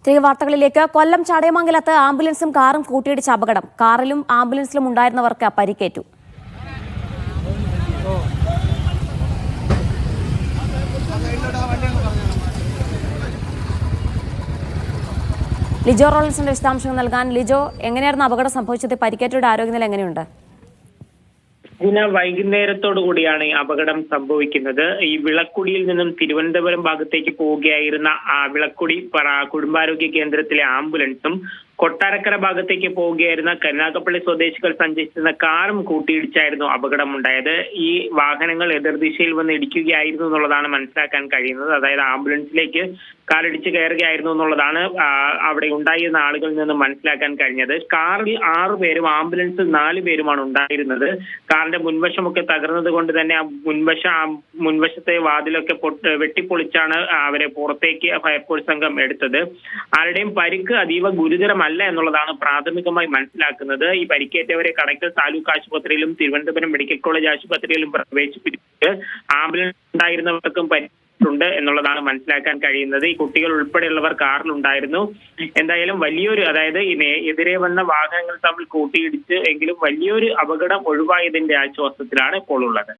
തിരികെ വാർത്തകളിലേക്ക്. കൊല്ലം ചടയമംഗലത്ത് ആംബുലൻസും കാറും കൂട്ടിയിടിച്ച അപകടം. കാറിലും ആംബുലൻസിലും ഉണ്ടായിരുന്നവർക്ക് പരിക്കേറ്റു. ലിജോ റോളൻസിന്റെ വിശദാംശങ്ങൾ നൽകാൻ. ലിജോ, എങ്ങനെയായിരുന്നു അപകടം സംഭവിച്ചത്? പരിക്കേറ്റവരുടെ ആരോഗ്യനില എങ്ങനെയുണ്ട്? ഇന്ന് വൈകുന്നേരത്തോടു കൂടിയാണ് ഈ അപകടം സംഭവിക്കുന്നത്. ഈ വിളക്കുടിയിൽ നിന്നും തിരുവനന്തപുരം ഭാഗത്തേക്ക് പോവുകയായിരുന്ന വിളക്കുടി കുടുംബാരോഗ്യ കേന്ദ്രത്തിലെ ആംബുലൻസും കൊട്ടാരക്കര ഭാഗത്തേക്ക് പോവുകയായിരുന്ന കരുനാഗപ്പള്ളി സ്വദേശികൾ സഞ്ചരിച്ചിരുന്ന കാറും കൂട്ടിയിടിച്ചായിരുന്നു അപകടം ഉണ്ടായത്. ഈ വാഹനങ്ങൾ എതിർദിശയിൽ വന്ന് ഇടിക്കുകയായിരുന്നു എന്നുള്ളതാണ് മനസ്സിലാക്കാൻ കഴിയുന്നത്. അതായത് ആംബുലൻസിലേക്ക് കാറിടിച്ച് കയറുകയായിരുന്നു എന്നുള്ളതാണ് അവിടെ ഉണ്ടായിരുന്ന ആളുകളിൽ നിന്ന് മനസ്സിലാക്കാൻ കഴിഞ്ഞത്. കാറിൽ 6 പേരും ആംബുലൻസിൽ 4 പേരുമാണ് ഉണ്ടായിരുന്നത്. കാറിന്റെ മുൻവശമൊക്കെ തകർന്നത് കൊണ്ട് തന്നെ മുൻവശത്തെ വാതിലൊക്കെ വെട്ടിപ്പൊളിച്ചാണ് അവരെ പുറത്തേക്ക് ഫയർഫോഴ്സ് സംഘം എടുത്തത്. ആരുടെയും പരിക്ക് അതീവ ഗുരുതരമല്ല എന്നുള്ളതാണ് പ്രാഥമികമായി മനസ്സിലാക്കുന്നത്. ഈ പരിക്കേറ്റവരെ കടയ്ക്കൽ താലൂക്ക് ആശുപത്രിയിലും തിരുവനന്തപുരം മെഡിക്കൽ കോളേജ് ആശുപത്രിയിലും പ്രവേശിപ്പിച്ചിട്ട് ആംബുലൻസ് ഉണ്ടായിരുന്നവർക്കും ഉണ്ട് എന്നുള്ളതാണ് മനസ്സിലാക്കാൻ കഴിയുന്നത്. ഈ കുട്ടികൾ ഉൾപ്പെടെയുള്ളവർ കാറിലുണ്ടായിരുന്നു. എന്തായാലും അതായത് എതിരെ വന്ന വാഹനങ്ങൾ തമ്മിൽ കൂട്ടിയിടിച്ച് എങ്കിലും വലിയൊരു അപകടം ഒഴിവായതിന്റെ ആശ്വാസത്തിലാണ് ഇപ്പോൾ ഉള്ളത്.